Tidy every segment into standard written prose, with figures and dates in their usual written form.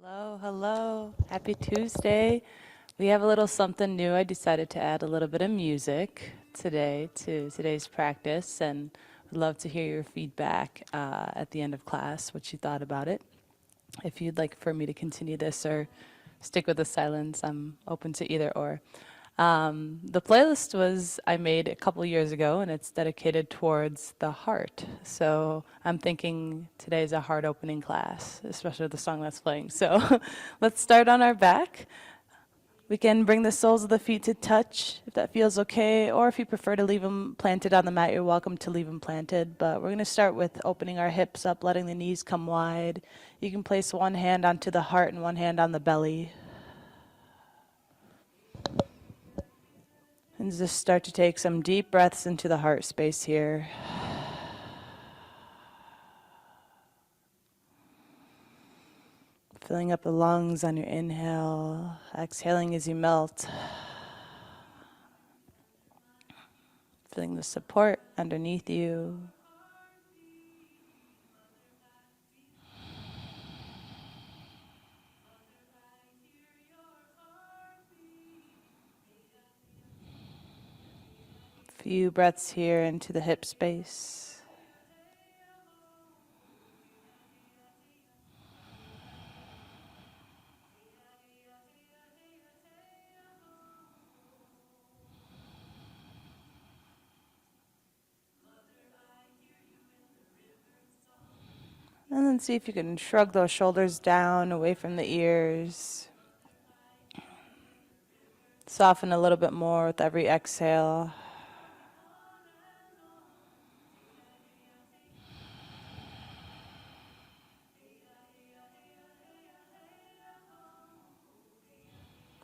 Hello, hello. Happy Tuesday. We have a little something new. I decided to add a little bit of music today to today's practice, and would love to hear your feedback at the end of class, what you thought about it. If you'd like for me to continue this or stick with the silence, I'm open to either or. The playlist I made a couple years ago, and it's dedicated towards the heart. So I'm thinking today's a heart opening class, especially with the song that's playing. So let's start on our back. We can bring the soles of the feet to touch if that feels okay, or if you prefer to leave them planted on the mat, you're welcome to leave them planted. But we're going to start with opening our hips up, letting the knees come wide. You can place one hand onto the heart and one hand on the belly. And just start to take some deep breaths into the heart space here. Filling up the lungs on your inhale, exhaling as you melt. Feeling the support underneath you. Few breaths here into the hip space. And then see if you can shrug those shoulders down away from the ears. Soften a little bit more with every exhale.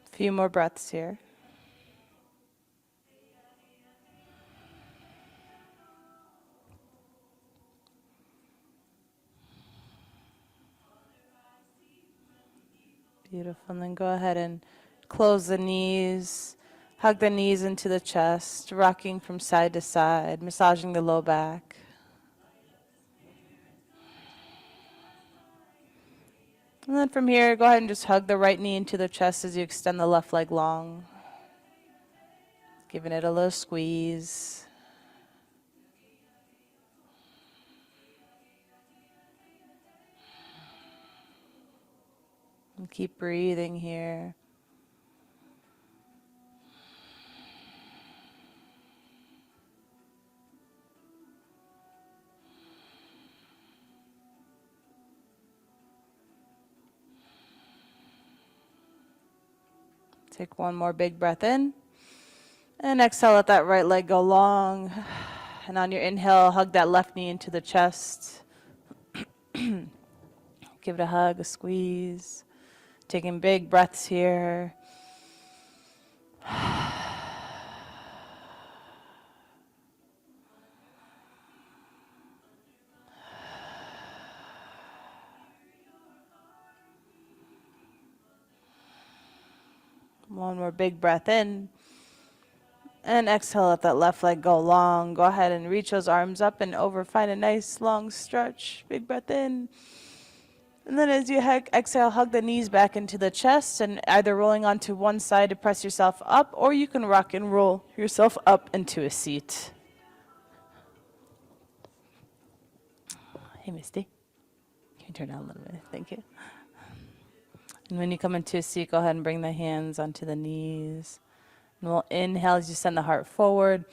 A few more breaths here. Beautiful. And then go ahead and close the knees. Hug the knees into the chest, rocking from side to side, massaging the low back. And then from here, go ahead and just hug the right knee into the chest as you extend the left leg long. Giving it a little squeeze. And keep breathing here. Take one more big breath in. And exhale, let that right leg go long. And on your inhale, hug that left knee into the chest. Give it a hug, a squeeze. Taking big breaths here. One more big breath in. And exhale, let that left leg go long. Go ahead and reach those arms up and over. Find a nice long stretch. Big breath in. And then as you exhale, hug the knees back into the chest and either rolling onto one side to press yourself up, or you can rock and roll yourself up into a seat. Hey, Misty. Can you turn down a little bit? Thank you. And when you come into a seat, go ahead and bring the hands onto the knees. And we'll inhale as you send the heart forward.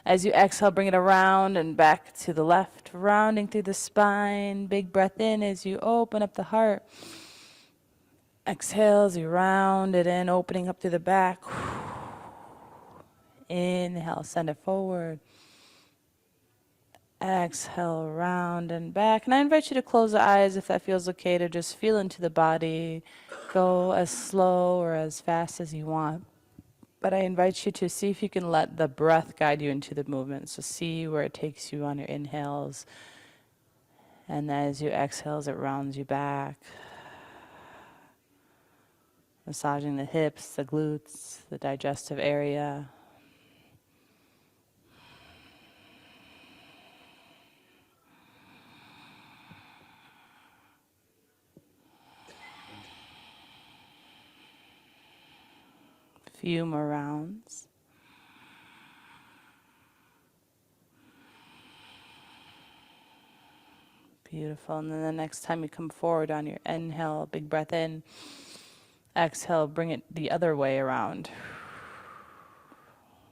As you exhale, bring it around and back to the left, rounding through the spine. Big breath in as you open up the heart. Exhale as you round it in, opening up through the back. Inhale, send it forward. Exhale, round and back. And I invite you to close the eyes if that feels okay, to just feel into the body. Go as slow or as fast as you want. But I invite you to see if you can let the breath guide you into the movement. So see where it takes you on your inhales. And as you exhale, it rounds you back. Massaging the hips, the glutes, the digestive area. few more rounds. Beautiful. And then the next time you come forward on your inhale, big breath in. Exhale, bring it the other way around.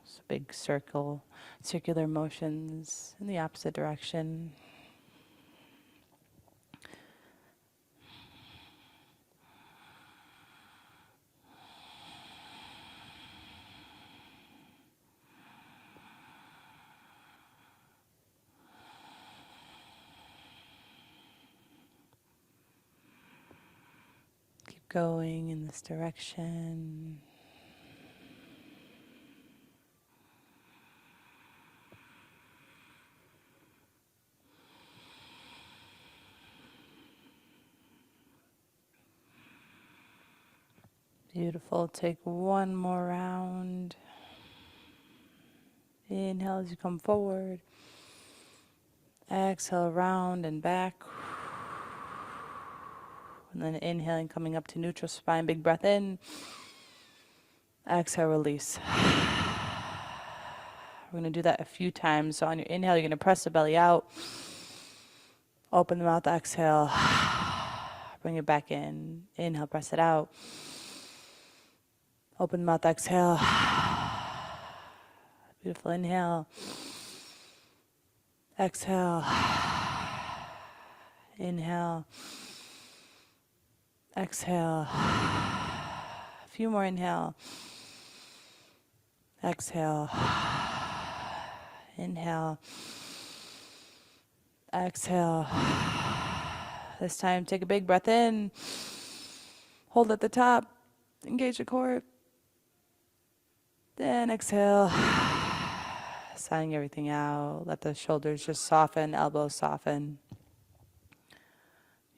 So big circle, circular motions in the opposite direction. Keep going in this direction. Beautiful. Take one more round. Inhale as you come forward. Exhale, round and back. And then inhaling, coming up to neutral spine. Big breath in. Exhale, release. We're going to do that a few times. So on your inhale, you're going to press the belly out. Open the mouth, exhale. Bring it back in. Inhale, press it out. Open the mouth, exhale. Beautiful. Inhale. Exhale. Inhale. Exhale. A few more. Inhale. Exhale. Inhale. Exhale. This time, take a big breath in. Hold at the top. Engage the core. Then exhale. Sighing everything out. Let the shoulders just soften, elbows soften.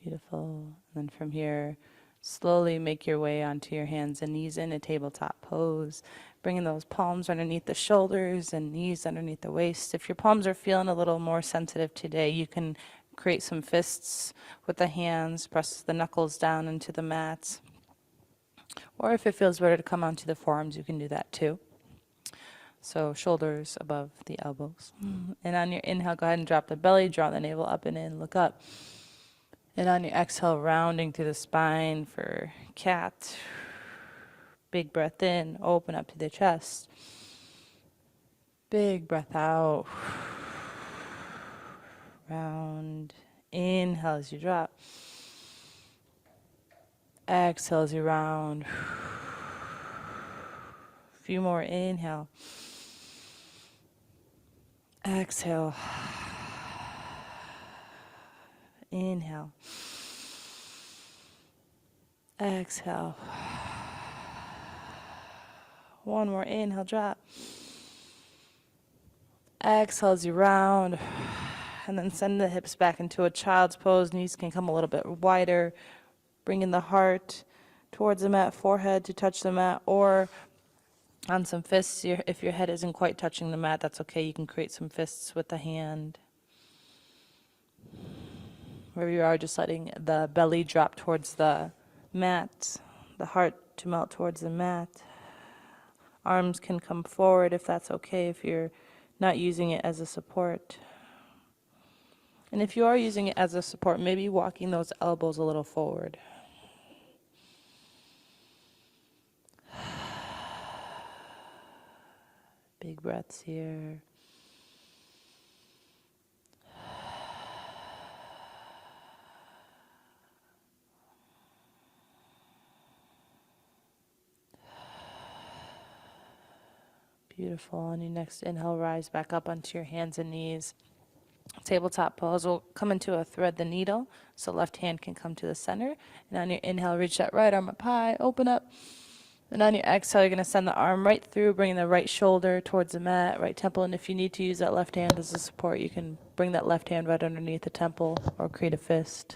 Beautiful. And then from here, slowly make your way onto your hands and knees in a tabletop pose. Bringing those palms underneath the shoulders and knees underneath the waist. If your palms are feeling a little more sensitive today, you can create some fists with the hands. Press the knuckles down into the mats. Or if it feels better to come onto the forearms, you can do that too. So shoulders above the elbows. And on your inhale, go ahead and drop the belly, draw the navel up and in, look up. And on your exhale, rounding through the spine for cat. Big breath in, open up to the chest. Big breath out. Round. Inhale as you drop. Exhale as you round. A few more. Inhale. Exhale. Inhale. Exhale. One more. Inhale, drop. Exhale as you round. And then send the hips back into a child's pose. Knees can come a little bit wider. Bringing the heart towards the mat, forehead to touch the mat, or on some fists. If your head isn't quite touching the mat, that's okay. You can create some fists with the hand. Wherever you are, just letting the belly drop towards the mat, the heart to melt towards the mat. Arms can come forward if that's okay, if you're not using it as a support. And if you are using it as a support, maybe walking those elbows a little forward. Big breaths here. Beautiful. On your next inhale, rise back up onto your hands and knees. Tabletop pose. We'll come into a thread the needle, so left hand can come to the center. And on your inhale, reach that right arm up high, open up. And on your exhale, you're going to send the arm right through, bringing the right shoulder towards the mat, right temple. And if you need to use that left hand as a support, you can bring that left hand right underneath the temple or create a fist.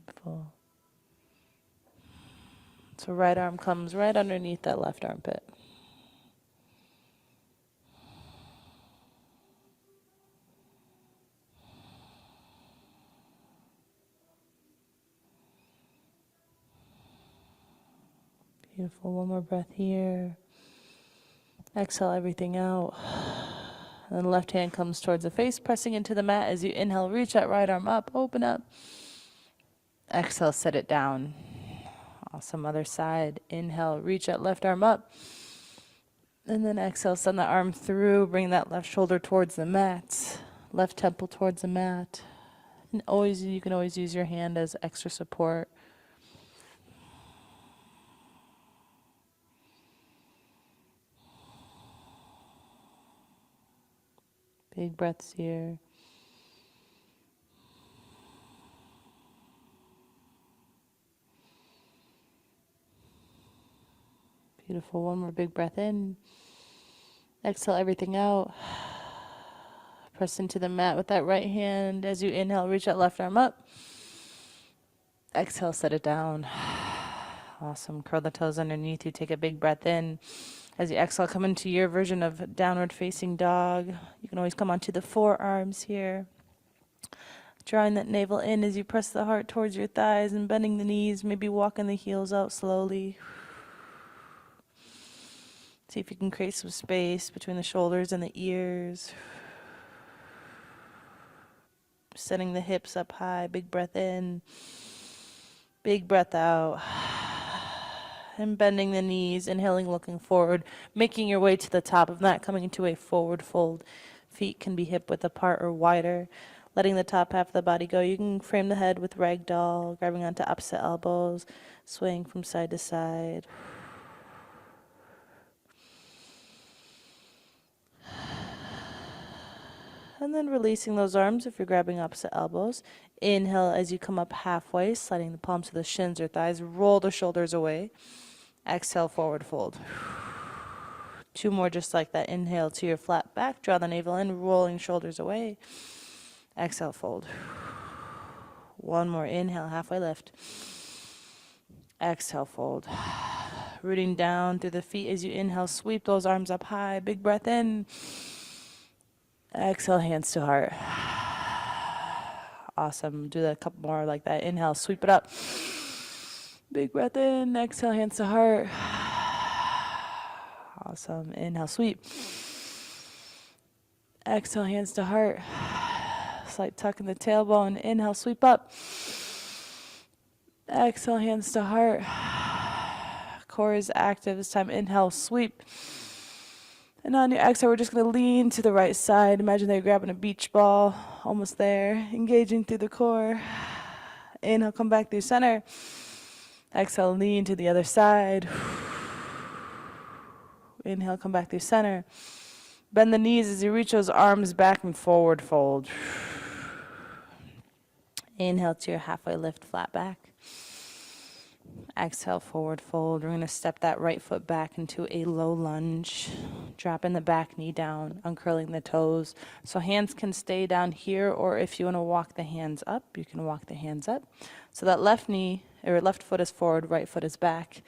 Beautiful. So right arm comes right underneath that left armpit. Beautiful. One more breath here. Exhale everything out. And then the left hand comes towards the face, pressing into the mat. As you inhale, reach that right arm up, open up. Exhale, set it down. Awesome. Other side. Inhale, reach that left arm up. And then exhale, send that arm through, bring that left shoulder towards the mat, left temple towards the mat. And you can always use your hand as extra support. Big breaths here. Beautiful. One more big breath in. Exhale everything out. Press into the mat with that right hand. As you inhale, reach that left arm up. Exhale, set it down. Awesome. Curl the toes underneath you. Take a big breath in. As you exhale, come into your version of downward facing dog. You can always come onto the forearms here. Drawing that navel in as you press the heart towards your thighs and bending the knees, maybe walking the heels out slowly. See if you can create some space between the shoulders and the ears. Setting the hips up high, big breath in, big breath out. And bending the knees, inhaling, looking forward, making your way to the top of that, coming into a forward fold. Feet can be hip width apart or wider. Letting the top half of the body go. You can frame the head with ragdoll, grabbing onto opposite elbows, swaying from side to side. And then releasing those arms if you're grabbing opposite elbows. Inhale as you come up halfway, sliding the palms to the shins or thighs. Roll the shoulders away. Exhale, forward fold. 2 more just like that. Inhale to your flat back. Draw the navel in, rolling shoulders away. Exhale, fold. 1 more. Inhale, halfway lift. Exhale, fold. Rooting down through the feet as you inhale. Sweep those arms up high. Big breath in. Exhale, hands to heart. Awesome. Do that a couple more like that. Inhale, sweep it up. Big breath in. Exhale, hands to heart. Awesome. Inhale, sweep. Exhale, hands to heart. Slight tuck in the tailbone. Inhale, sweep up. Exhale, hands to heart. Core is active. This time, inhale, sweep. And on your exhale, we're just going to lean to the right side. Imagine that you're grabbing a beach ball. Almost there. Engaging through the core. Inhale, come back through center. Exhale, lean to the other side. Inhale, come back through center. Bend the knees as you reach those arms back and forward fold. Inhale to your halfway lift, flat back. Exhale, forward fold. We're going to step that right foot back into a low lunge. Dropping the back knee down, uncurling the toes. So hands can stay down here, or if you want to walk the hands up, you can walk the hands up. So that left knee, or left foot is forward, right foot is back.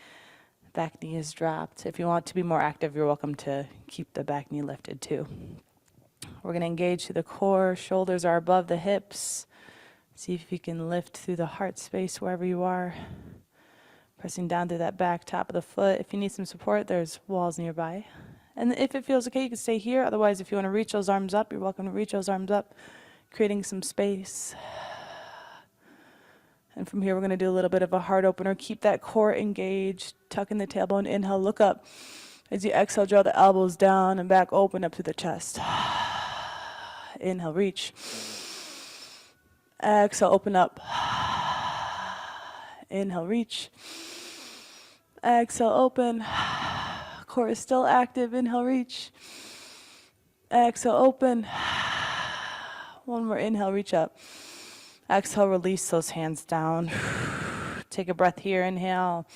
Back knee is dropped. If you want to be more active, you're welcome to keep the back knee lifted too. We're going to engage through the core. Shoulders are above the hips. See if you can lift through the heart space wherever you are. Pressing down through that back top of the foot. If you need some support, there's walls nearby. And if it feels okay, you can stay here. Otherwise, if you want to reach those arms up, you're welcome to reach those arms up, creating some space. And from here, we're going to do a little bit of a heart opener. Keep that core engaged. Tuck in the tailbone. Inhale, look up. As you exhale, draw the elbows down and back, open up through the chest. Inhale, reach. Exhale, open up. Inhale, reach. Exhale, open. Core is still active. Inhale, reach. Exhale, open. 1 more. Inhale, reach up. Exhale, release those hands down. Take a breath here. Inhale.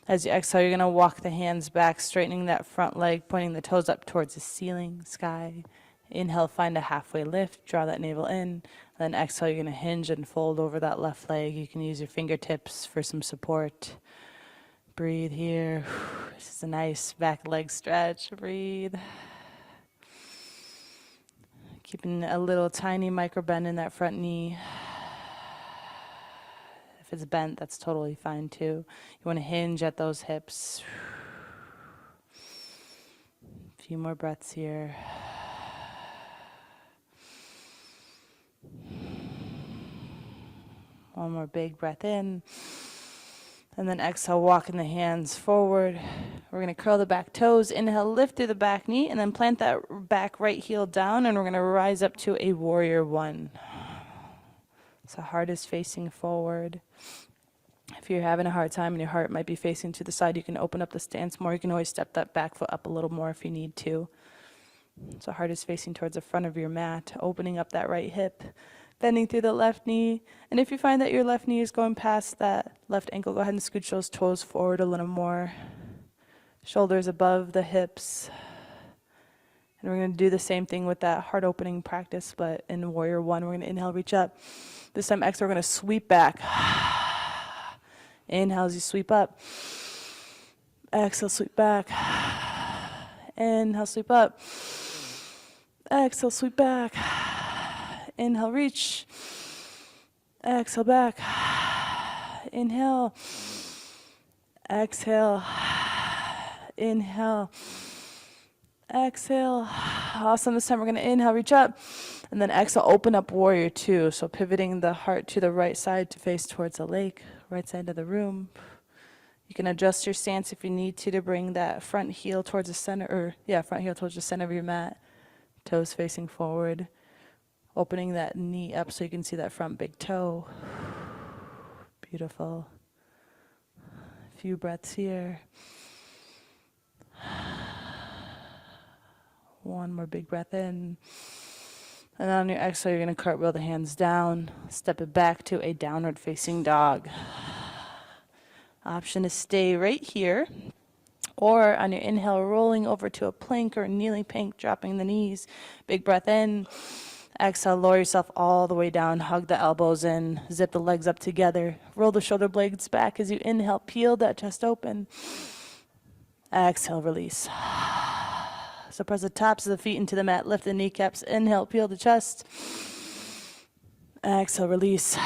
As you exhale, you're going to walk the hands back, straightening that front leg, pointing the toes up towards the ceiling, sky. Inhale, find a halfway lift. Draw that navel in. Then exhale, you're going to hinge and fold over that left leg. You can use your fingertips for some support. Breathe here. This is a nice back leg stretch. Breathe. Keeping a little tiny micro bend in that front knee. If If it's bent, that's totally fine too. You want to hinge at those hips. A few more breaths here. One more big breath in. And then exhale, walking the hands forward. We're going to curl the back toes. Inhale, lift through the back knee, and then plant that back right heel down, and we're going to rise up to a warrior one. So heart is facing forward. If you're having a hard time and your heart might be facing to the side, you can open up the stance more. You can always step that back foot up a little more if you need to. So heart is facing towards the front of your mat, opening up that right hip, bending through the left knee. And if you find that your left knee is going past that left ankle, go ahead and scooch those toes forward a little more. Shoulders above the hips. And we're going to do the same thing with that heart opening practice, but in warrior one, we're going to inhale, reach up. This time exhale, we're going to sweep back. Inhale as you sweep up. Exhale, sweep back. Inhale, sweep up. Exhale, sweep back. Inhale, reach. Exhale, back. Inhale. Exhale. Inhale. Exhale. Awesome. This time we're going to inhale, reach up. And then exhale, open up warrior two. So pivoting the heart to the right side to face towards the lake, right side of the room. You can adjust your stance if you need to bring that front heel towards the center, front heel towards the center of your mat. Toes facing forward. Opening that knee up so you can see that front big toe. Beautiful. A few breaths here. One more big breath in. And on your exhale, you're going to cartwheel the hands down. Step it back to a downward facing dog. Option is stay right here. Or on your inhale, rolling over to a plank or a kneeling plank, dropping the knees. Big breath in. Exhale, lower yourself all the way down. Hug the elbows in. Zip the legs up together. Roll the shoulder blades back as you inhale. Peel that chest open. Exhale, release. So press the tops of the feet into the mat. Lift the kneecaps. Inhale, peel the chest. Exhale, release.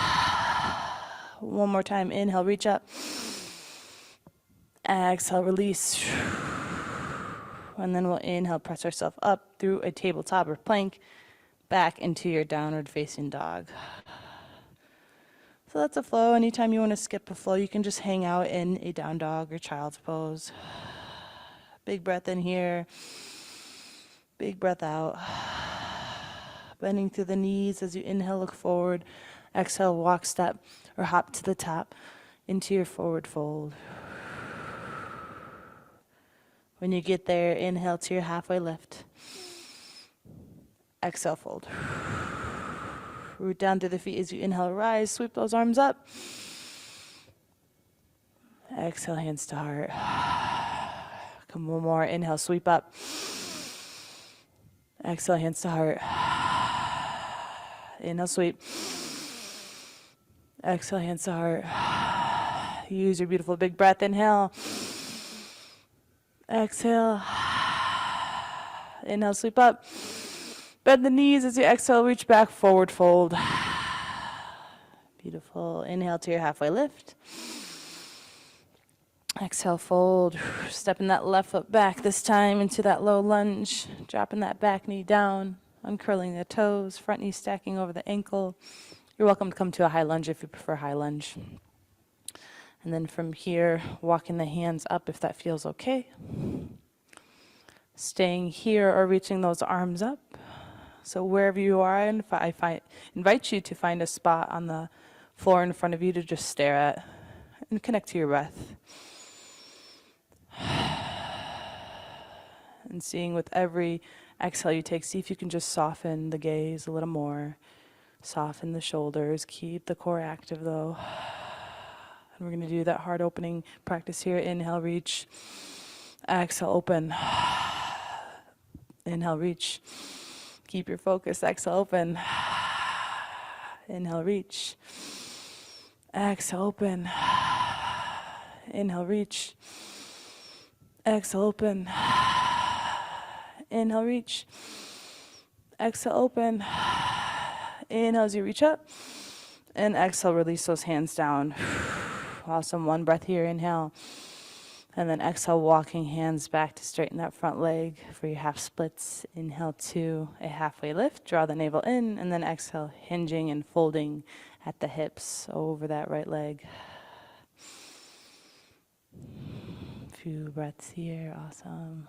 One more time. Inhale, reach up. Exhale, release. And then we'll inhale, press ourselves up through a tabletop or plank, back into your downward facing dog. So that's a flow. Anytime you want to skip a flow, you can just hang out in a down dog or child's pose. Big breath in here. Big breath out. Bending through the knees as you inhale, look forward. Exhale, walk, step, or hop to the top into your forward fold. When you get there, inhale to your halfway lift. Exhale, fold. Root down through the feet as you inhale, rise, sweep those arms up. Exhale, hands to heart. Come one more, inhale, sweep up. Exhale, hands to heart. Inhale, sweep. Exhale, hands to heart. Use your beautiful big breath, inhale. Exhale. Inhale, sweep up. Bend the knees as you exhale, reach back, forward fold. Beautiful. Inhale to your halfway lift. Exhale, fold. Stepping that left foot back, this time into that low lunge. Dropping that back knee down, uncurling the toes, front knee stacking over the ankle. You're welcome to come to a high lunge if you prefer high lunge. And then from here, walking the hands up if that feels okay. Staying here or reaching those arms up. So wherever you are, I invite you to find a spot on the floor in front of you to just stare at and connect to your breath. And seeing with every exhale you take, see if you can just soften the gaze a little more. Soften the shoulders. Keep the core active though. And we're going to do that heart opening practice here. Inhale, reach. Exhale, open. Inhale, reach. Keep your focus. Exhale, open. Inhale, reach. Exhale, open. Inhale, reach. Exhale, open. Inhale, reach. Exhale, open. Inhale as you reach up. And exhale, release those hands down. Awesome. One breath here, inhale. And then exhale, walking hands back to straighten that front leg for your half splits. Inhale to a halfway lift, draw the navel in, and then exhale, hinging and folding at the hips over that right leg. Few breaths here, awesome.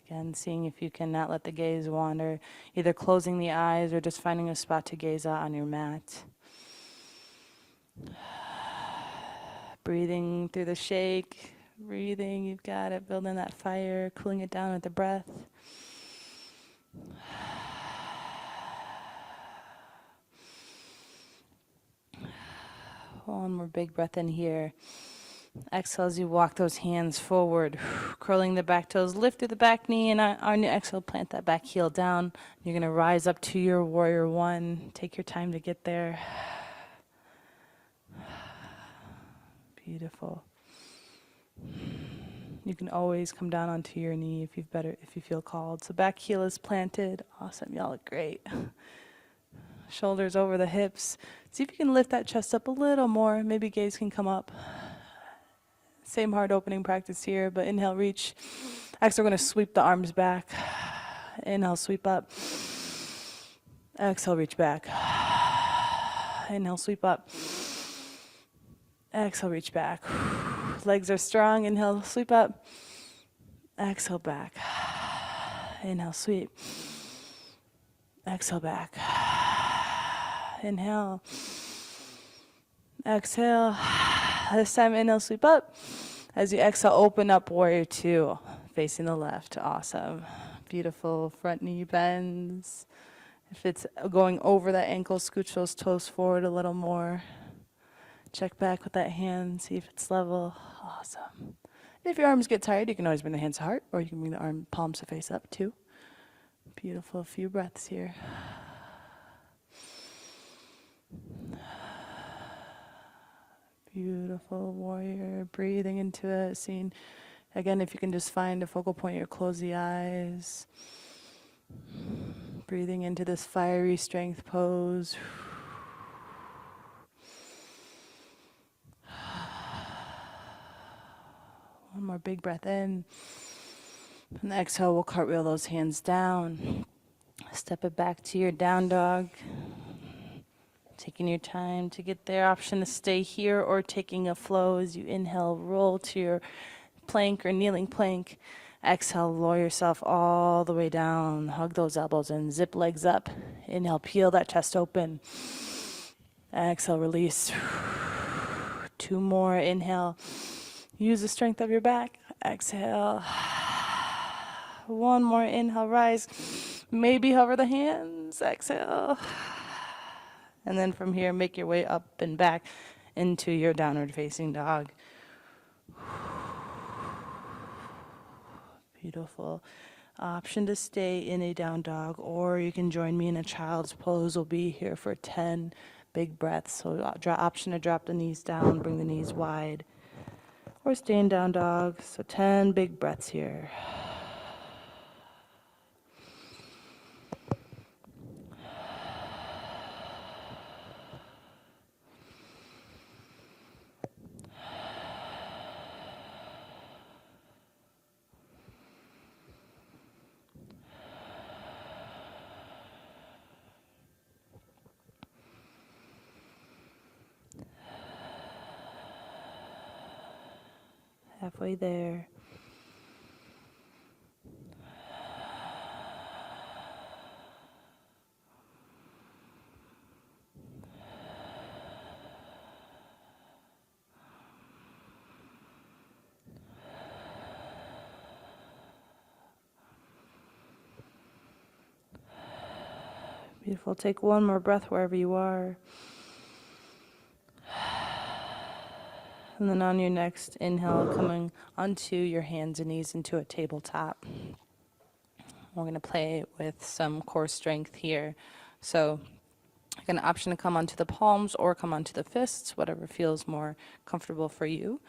Again, seeing if you can not let the gaze wander, either closing the eyes or just finding a spot to gaze at on your mat. Breathing through the shake, breathing, you've got it, building that fire, cooling it down with the breath. One more big breath in here. Exhale as you walk those hands forward, curling the back toes, lift through the back knee, and on your exhale, plant that back heel down. You're going to rise up to your warrior one. Take your time to get there. Beautiful. You can always come down onto your knee if you feel called. So back heel is planted. Awesome. Y'all look great. Shoulders over the hips. See if you can lift that chest up a little more. Maybe gaze can come up. Same hard opening practice here, but inhale, reach. Exhale, we're going to sweep the arms back. Inhale, sweep up. Exhale, reach back. Inhale, sweep up. Exhale, reach back. Legs are strong. Inhale, sweep up. Exhale, back. Inhale, sweep. Exhale, back. Inhale. Exhale. This time, inhale, sweep up. As you exhale, open up, warrior two, facing the left. Awesome. Beautiful. Front knee bends. If it's going over that ankle, scooch those toes forward a little more. Check back with that hand, see if it's level. Awesome. If your arms get tired, you can always bring the hands to heart, or you can bring the arm palms to face up too. Beautiful. A few breaths here. Beautiful warrior. Breathing into it. Seeing, again, if you can just find a focal point or close the eyes. Breathing into this fiery strength pose. One more big breath in. And the exhale, we'll cartwheel those hands down. Step it back to your down dog. Taking your time to get there. Option to stay here or taking a flow as you inhale, roll to your plank or kneeling plank. Exhale, lower yourself all the way down. Hug those elbows and zip legs up. Inhale, peel that chest open. Exhale, release. Two more. Inhale. Use the strength of your back. Exhale. One more. Inhale, rise. Maybe hover the hands. Exhale. And then from here, make your way up and back into your downward facing dog. Beautiful. Option to stay in a down dog, or you can join me in a child's pose. We'll be here for 10 big breaths. So option to drop the knees down, bring the knees wide, or stay in down dog. So 10 big breaths here. Halfway there. Beautiful. Take one more breath wherever you are. And then on your next inhale, coming onto your hands and knees into a tabletop. We're going to play with some core strength here. So you got an option to come onto the palms or come onto the fists, whatever feels more comfortable for you.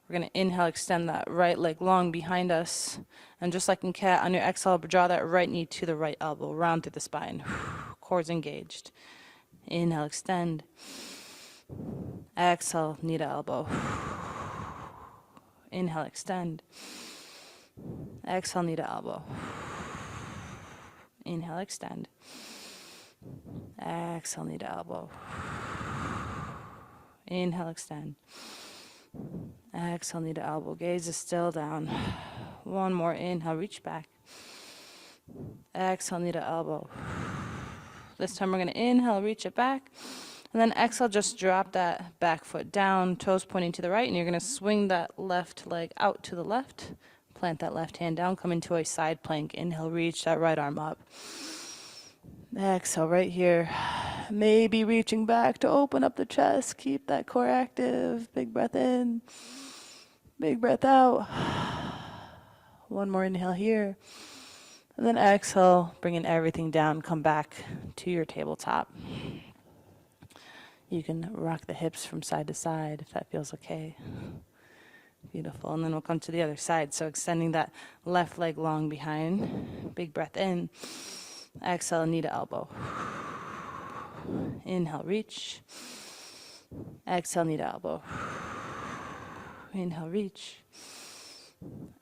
We're going to inhale, extend that right leg long behind us. And just like in cat, on your exhale, draw that right knee to the right elbow, round through the spine. Core's engaged. Inhale, extend. Exhale, knee to elbow. Inhale, extend. Exhale, knee to elbow. Inhale, extend. Exhale, knee to elbow. Inhale, extend. Exhale, knee to elbow. Gaze is still down. One more. Inhale, reach back. Exhale, knee to elbow. This time we're going to inhale, reach it back. And then exhale, just drop that back foot down, toes pointing to the right, and you're going to swing that left leg out to the left. Plant that left hand down, come into a side plank. Inhale, reach that right arm up. Exhale, right here. Maybe reaching back to open up the chest. Keep that core active. Big breath in. Big breath out. One more inhale here. And then exhale, bringing everything down. Come back to your tabletop. You can rock the hips from side to side if that feels okay. Beautiful. And then we'll come to the other side. So extending that left leg long behind. Big breath in. Exhale, knee to elbow. Inhale, reach. Exhale, knee to elbow. Inhale, reach.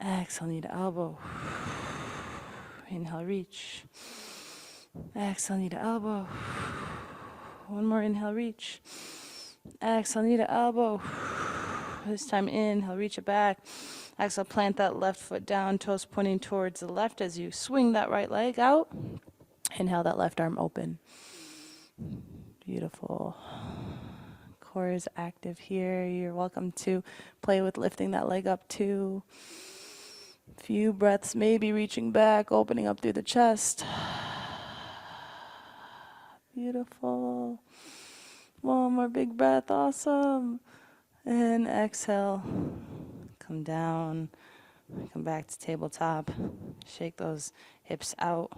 Exhale, knee to elbow. Inhale, reach. Exhale, knee to elbow. One more inhale, reach. Exhale, knee to elbow. This time inhale, reach it back. Exhale, plant that left foot down, toes pointing towards the left as you swing that right leg out. Inhale, that left arm open. Beautiful. Core is active here. You're welcome to play with lifting that leg up too. Few breaths, maybe reaching back, opening up through the chest. Beautiful. One more big breath. Awesome. And exhale. Come down. Come back to tabletop. Shake those hips out.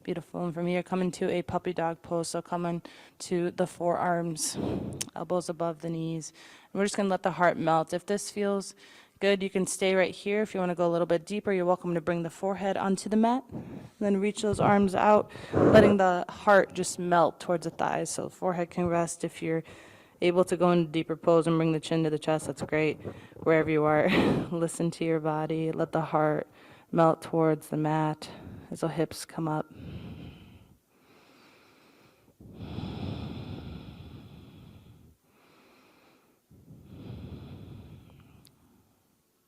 Beautiful. And from here, come into a puppy dog pose. So come into the forearms, elbows above the knees. And we're just going to let the heart melt. If this feels good, you can stay right here. If you want to go a little bit deeper, you're welcome to bring the forehead onto the mat. Then reach those arms out, letting the heart just melt towards the thighs. So the forehead can rest. If you're able to go into deeper pose and bring the chin to the chest, that's great. Wherever you are, listen to your body. Let the heart melt towards the mat as the hips come up.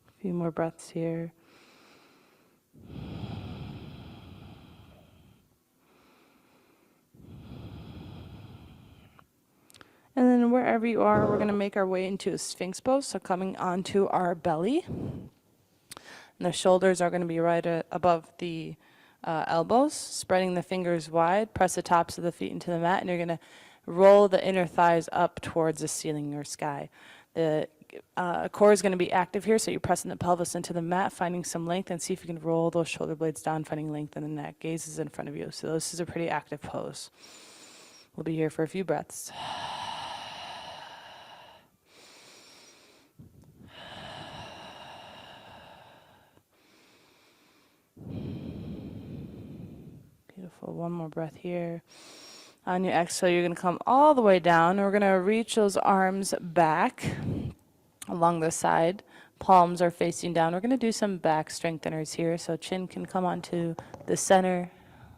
A few more breaths here. And then wherever you are, we're going to make our way into a Sphinx pose. So coming onto our belly. And the shoulders are going to be right above the elbows. Spreading the fingers wide. Press the tops of the feet into the mat. And you're going to roll the inner thighs up towards the ceiling or sky. The core is going to be active here. So you're pressing the pelvis into the mat, finding some length. And see if you can roll those shoulder blades down, finding length in the neck. Gaze is in front of you. So this is a pretty active pose. We'll be here for a few breaths. Beautiful. One more breath here. On your exhale, you're going to come all the way down. We're going to reach those arms back along the side. Palms are facing down. We're going to do some back strengtheners here. So chin can come onto the center.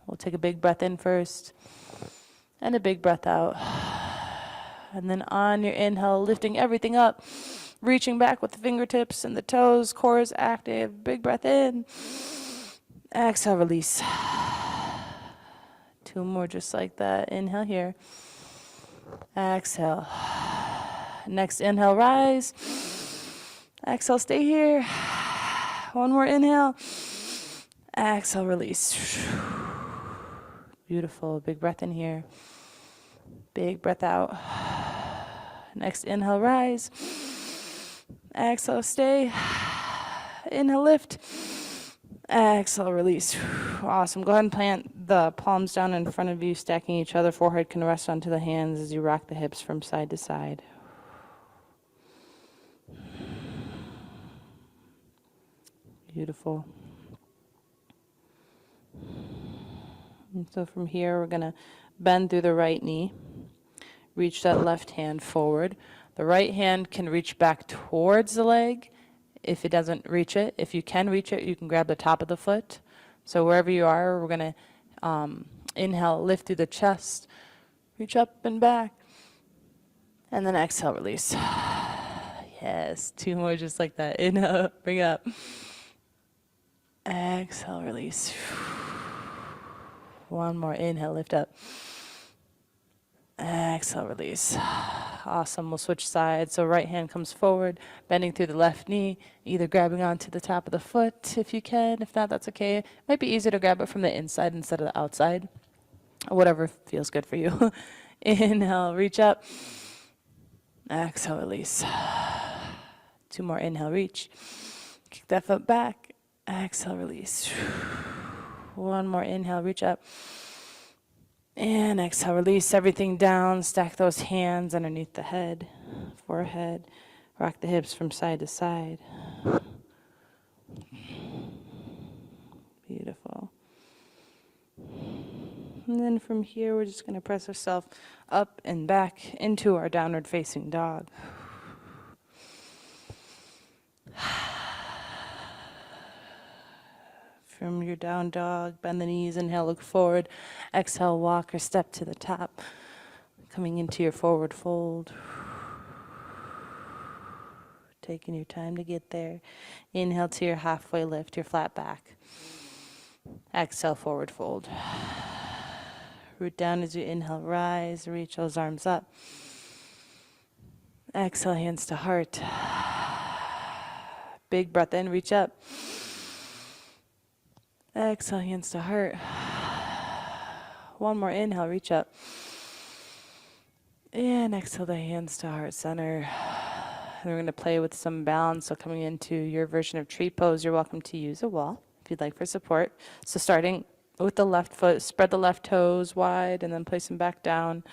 We'll take a big breath in first and a big breath out. And then on your inhale, lifting everything up, reaching back with the fingertips and the toes. Core is active. Big breath in. Exhale, release. Two more just like that. Inhale here. Exhale. Next inhale, rise. Exhale, stay here. One more inhale. Exhale, release. Beautiful. Big breath in here. Big breath out. Next inhale, rise. Exhale, stay. Inhale, lift. Exhale, release. Awesome. Go ahead and plant the palms down in front of you, stacking each other. Forehead can rest onto the hands as you rock the hips from side to side. Beautiful. And so from here, we're going to bend through the right knee. Reach that left hand forward. The right hand can reach back towards the leg if it doesn't reach it. If you can reach it, you can grab the top of the foot. So wherever you are, we're going to inhale, lift through the chest, reach up and back, and then exhale, release. Yes, 2 more just like that. Inhale, bring it up. Exhale, release. 1 more, inhale, lift up. Exhale, release. Awesome. We'll switch sides. So right hand comes forward, bending through the left knee, either grabbing onto the top of the foot if you can. If not, that's okay. It might be easier to grab it from the inside instead of the outside. Whatever feels good for you. Inhale, reach up. Exhale, release. 2 more, inhale, reach. Kick that foot back. Exhale, release. 1 more, inhale, reach up. And exhale, release everything down. Stack those hands underneath the head, forehead. Rock the hips from side to side. Beautiful. And then from here, we're just going to press ourselves up and back into our downward facing dog. From your down dog, bend the knees, inhale, look forward. Exhale, walk or step to the top. Coming into your forward fold. Taking your time to get there. Inhale to your halfway lift, your flat back. Exhale, forward fold. Root down as you inhale, rise, reach those arms up. Exhale, hands to heart. Big breath in, reach up. Exhale, hands to heart. 1 more, inhale, reach up. And exhale the hands to heart center. And we're going to play with some balance. So coming into your version of tree pose, you're welcome to use a wall if you'd like for support. So starting with the left foot, spread the left toes wide and then place them back down.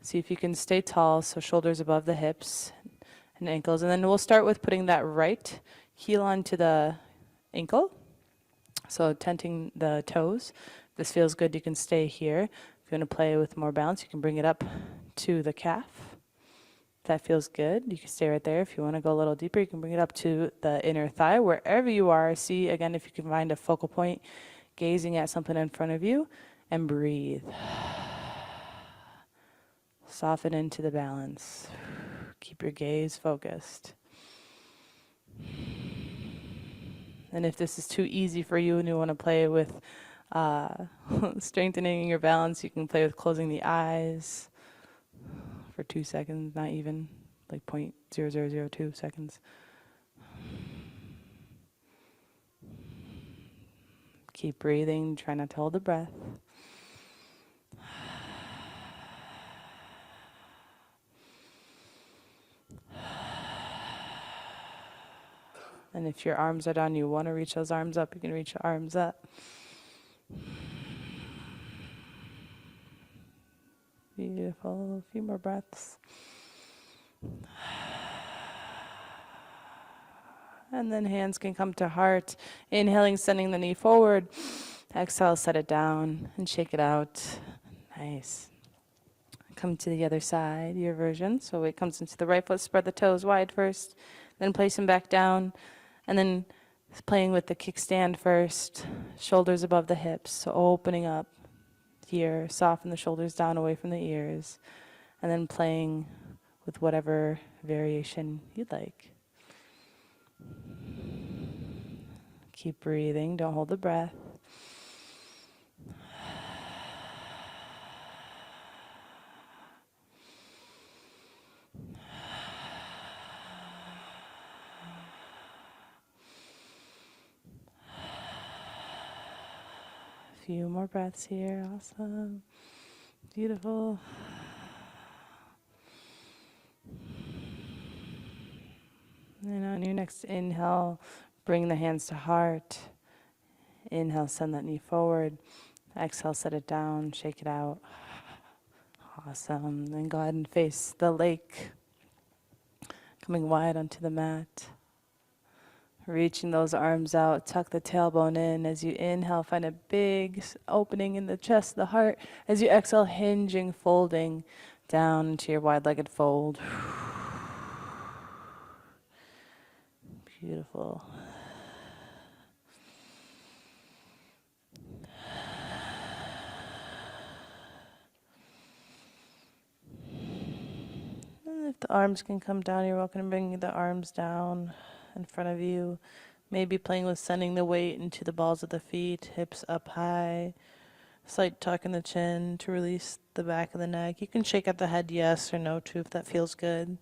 See if you can stay tall, so shoulders above the hips and ankles. And then we'll start with putting that right heel onto the ankle. So tenting the toes. If this feels good, you can stay here. If you want to play with more balance, you can bring it up to the calf. If that feels good, you can stay right there. If you want to go a little deeper, you can bring it up to the inner thigh. Wherever you are, see again if you can find a focal point, gazing at something in front of you, and breathe. Soften into the balance. Keep your gaze focused. And if this is too easy for you and you want to play with strengthening your balance, you can play with closing the eyes for 2 seconds, not even, like 0.0002 seconds. Keep breathing, try not to hold the breath. And if your arms are down, you want to reach those arms up, you can reach your arms up. Beautiful. A few more breaths. And then hands can come to heart. Inhaling, sending the knee forward. Exhale, set it down and shake it out. Nice. Come to the other side, your version. So it comes into the right foot, spread the toes wide first, then place them back down. And then playing with the kickstand first, shoulders above the hips, so opening up here, soften the shoulders down away from the ears, and then playing with whatever variation you'd like. Keep breathing, don't hold the breath. Few more breaths here. Awesome. Beautiful. And on your next inhale, bring the hands to heart. Inhale, send that knee forward. Exhale, set it down, shake it out. Awesome. Then go ahead and face the lake. Coming wide onto the mat. Reaching those arms out, tuck the tailbone in. As you inhale, find a big opening in the chest, the heart. As you exhale, hinging, folding down into your wide-legged fold. Beautiful. And if the arms can come down, you're welcome to bring the arms down in front of you. Maybe playing with sending the weight into the balls of the feet, hips up high. Slight tuck in the chin to release the back of the neck. You can shake out the head yes or no too if that feels good.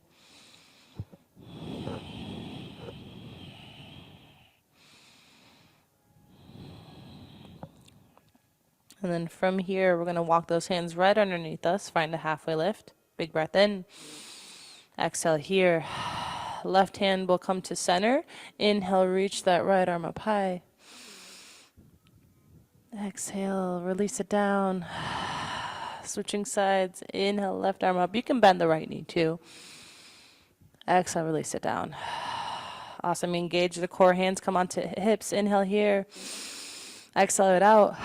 And then from here, we're going to walk those hands right underneath us. Find a halfway lift. Big breath in. Exhale here. Left hand will come to center. Inhale, reach that right arm up high. Exhale, release it down. Switching sides. Inhale, left arm up. You can bend the right knee too. Exhale, release it down. Awesome. Engage the core. Hands come onto hips. Inhale here. Exhale it out.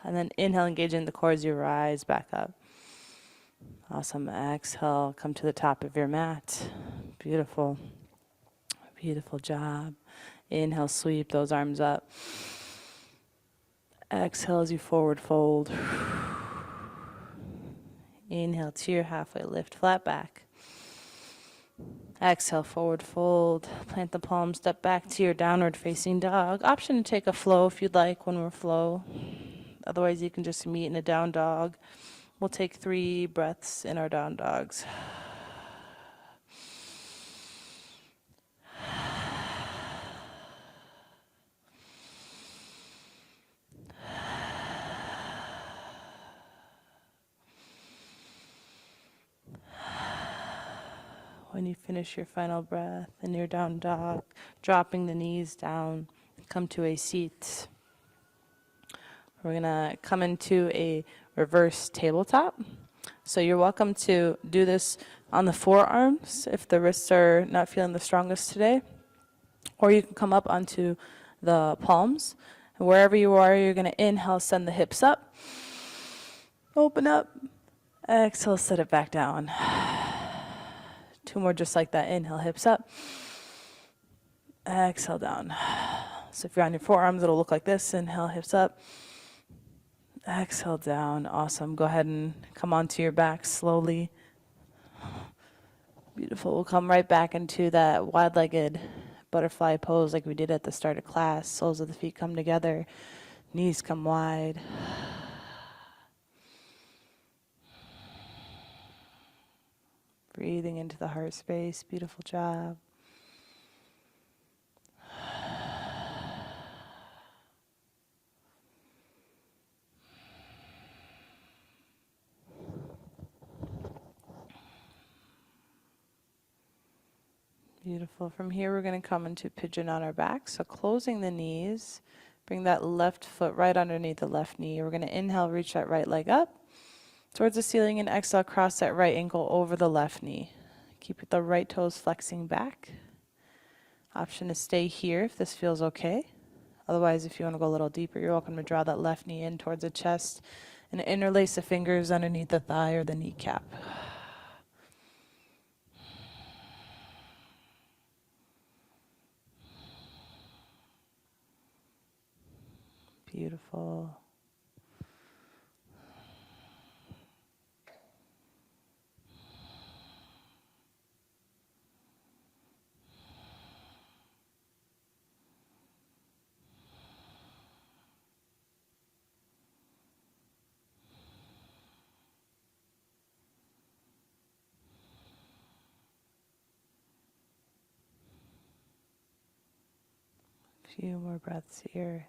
And then inhale, engaging the core as you rise back up. Awesome. Exhale, come to the top of your mat. Beautiful. Beautiful job. Inhale, sweep those arms up. Exhale as you forward fold. Inhale to your halfway lift, flat back. Exhale, forward fold. Plant the palms, step back to your downward facing dog. Option to take a flow if you'd like when we're flow. Otherwise, you can just meet in a down dog. We'll take 3 breaths in our down dogs. When you finish your final breath in your down dog, dropping the knees down, come to a seat. We're going to come into a reverse tabletop. So you're welcome to do this on the forearms if the wrists are not feeling the strongest today. Or you can come up onto the palms. And wherever you are, you're going to inhale, send the hips up. Open up. Exhale, set it back down. 2 more just like that. Inhale, hips up. Exhale, down. So if you're on your forearms, it'll look like this. Inhale, hips up. Exhale, down. Awesome. Go ahead and come onto your back slowly. Beautiful. We'll come right back into that wide-legged butterfly pose like we did at the start of class. Soles of the feet come together. Knees come wide. Breathing into the heart space. Beautiful job. Beautiful. From here, we're going to come into pigeon on our back. So closing the knees, bring that left foot right underneath the left knee. We're going to inhale, reach that right leg up towards the ceiling, and exhale, cross that right ankle over the left knee. Keep the right toes flexing back. Option to stay here if this feels okay. Otherwise, if you want to go a little deeper, you're welcome to draw that left knee in towards the chest and interlace the fingers underneath the thigh or the kneecap. Beautiful. Few more breaths here.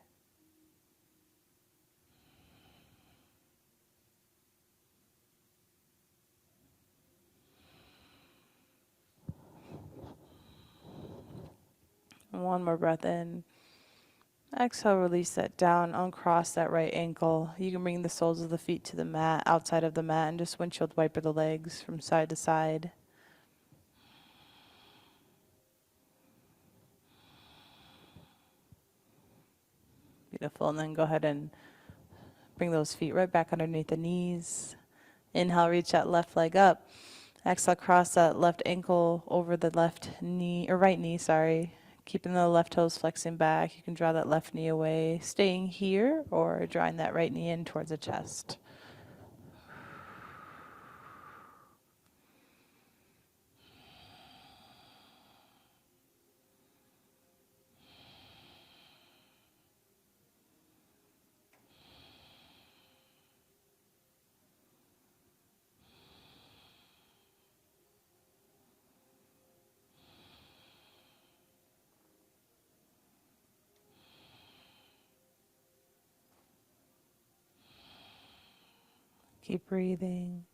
One more breath in. Exhale, release that down, uncross that right ankle. You can bring the soles of the feet to the mat, outside of the mat, and just windshield wiper the legs from side to side. Beautiful. And then go ahead and bring those feet right back underneath the knees. Inhale, reach that left leg up. Exhale, cross that left ankle over the left knee, or right knee, sorry. Keeping the left toes flexing back. You can draw that left knee away, staying here, or drawing that right knee in towards the chest. Keep breathing.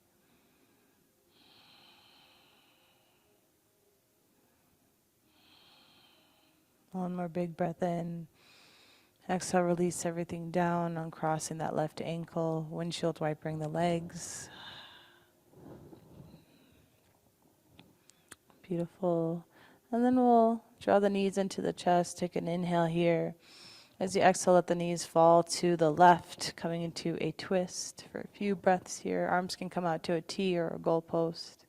One more big breath in. Exhale, release everything down, uncrossing that left ankle, windshield wipering the legs. Beautiful. And then we'll draw the knees into the chest. Take an inhale here. As you exhale, let the knees fall to the left, coming into a twist for a few breaths here. Arms can come out to a T or a goalpost.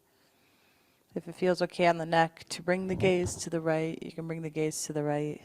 If it feels okay on the neck to bring the gaze to the right, you can bring the gaze to the right.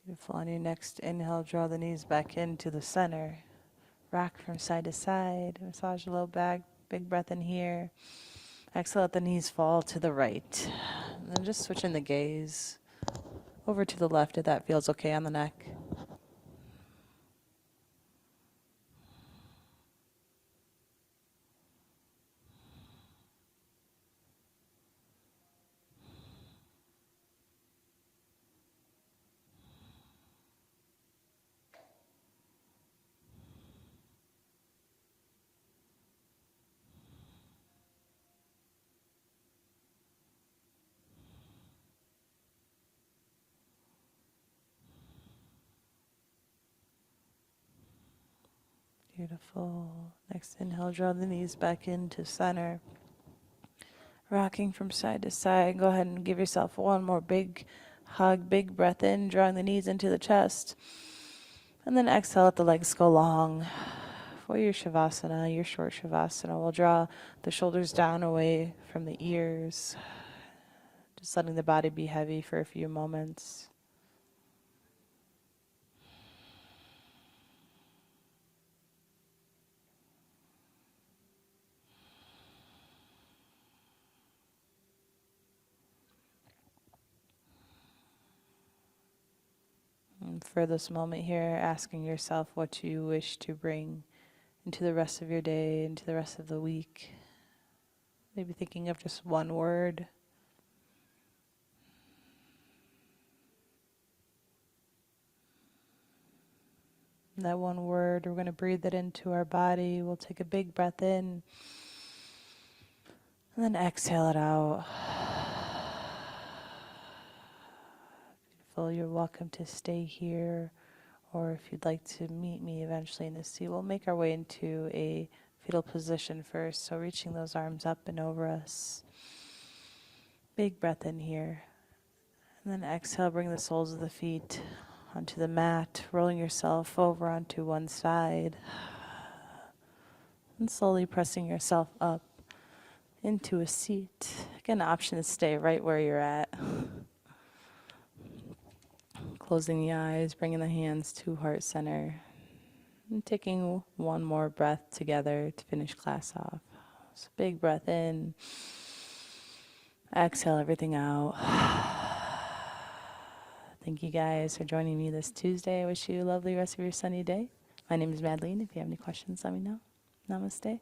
Beautiful. On your next inhale, draw the knees back into the center. Rock from side to side. Massage the low back. Big breath in here. Exhale, let the knees fall to the right. And then just switching the gaze over to the left if that feels okay on the neck. Beautiful. Next inhale, draw the knees back into center. Rocking from side to side. Go ahead and give yourself one more big hug, big breath in, drawing the knees into the chest. And then exhale, let the legs go long. For your Shavasana, your short Shavasana, we'll draw the shoulders down away from the ears. Just letting the body be heavy for a few moments. And for this moment here, asking yourself what you wish to bring into the rest of your day, into the rest of the week. Maybe thinking of just one word. And that one word, we're going to breathe it into our body. We'll take a big breath in. And then exhale it out. Beautiful. You're welcome to stay here. Or if you'd like to meet me eventually in the seat, we'll make our way into a fetal position first. So reaching those arms up and over us. Big breath in here. And then exhale, bring the soles of the feet onto the mat, rolling yourself over onto one side. And slowly pressing yourself up into a seat. Again, an option to stay right where you're at. Closing the eyes, bringing the hands to heart center. And taking one more breath together to finish class off. So big breath in. Exhale everything out. Thank you guys for joining me this Tuesday. I wish you a lovely rest of your sunny day. My name is Madleen. If you have any questions, let me know. Namaste.